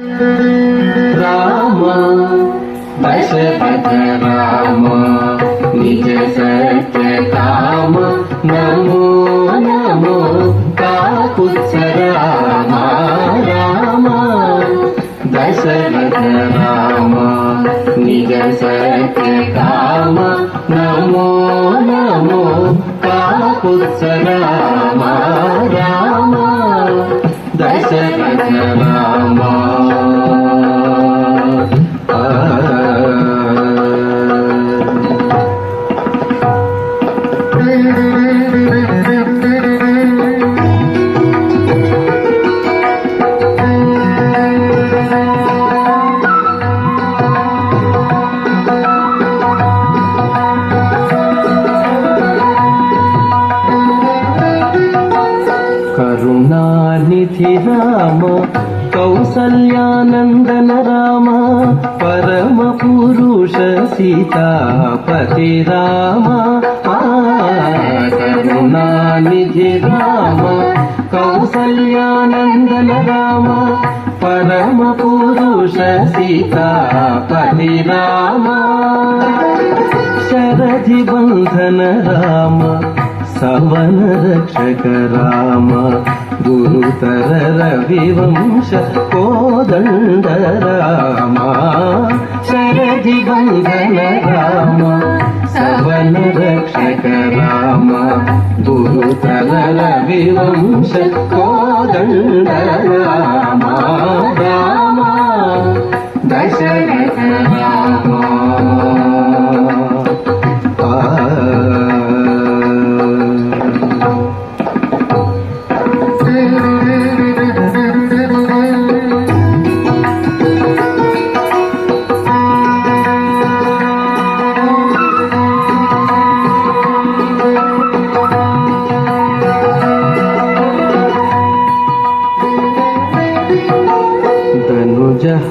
राम दशरथ राम निज सत्य काम नमो नमो काकुत्स राम राम दशरथ राम निज सत्य काम नमो नमो काकुत्स राम राम दशरथ राम करुणानिधि राम कौसल्यानंदन राम परम पुरुष सीतापति राम करुणानिधि राम कौसल्यानंदन राम परम पुरुष सीतापति राम शरधि बंधन राम सवन रक्षक राम गुरुतर रविवंश कोदंड राम शरधि बंधन राम सवन रक्षक राम गुरुतर रविवंश कोदंड राम राम दशरथ राम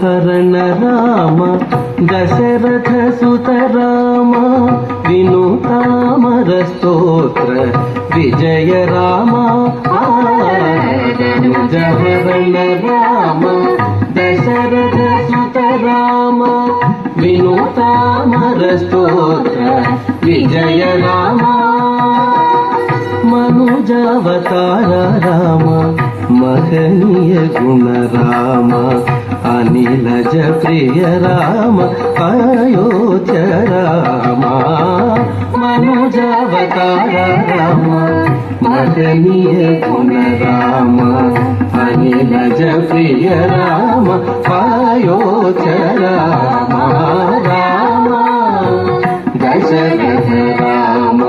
हरण राम दशरथ सुत राम विनुतामर स्तोत्र विजय राम हरण राम दशरथ सुत राम विनुतामर स्तोत्र विजय राम मनुजावतार राम महनीय गुण राम अनिलज प्रिय राम अयोध्य राम मनुजावतार राम महनीय गुण राम अनिलज प्रिय राम अयोध्य राम राम दशरथ राम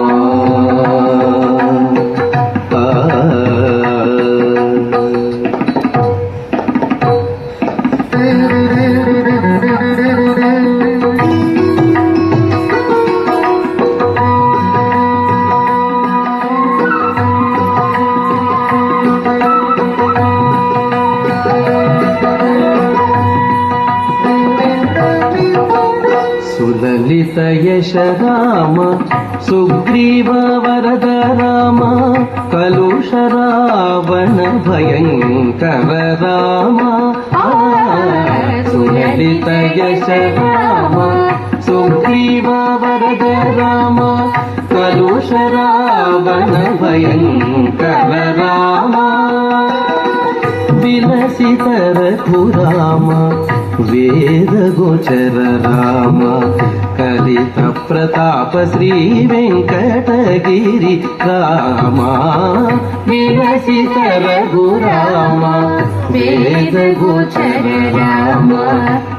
सुललित यश राम सुग्रीव वरद राम कलुष रावण भयंकर राम सुललित यश राम सुग्रीव वरद राम कलुष रावण भयंकर राम विलसित रघुराम वेद गोचर राम कलित प्रताप श्री वेंकटगिरि राम विलसित रघुराम वेद गोचर राम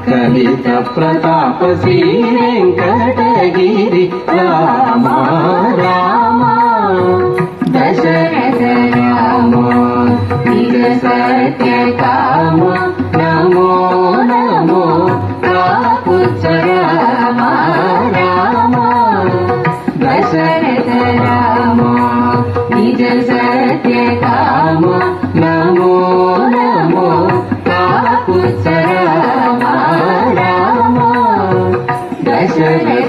कलित प्रताप श्री वेंकटगिरि राम राम दशरथ राम निज सत्य काम नमो नमो काकुत्स राम राम दशरथ राम निज सत्य काम नमो नमो काकुत्स राम राम दशरथ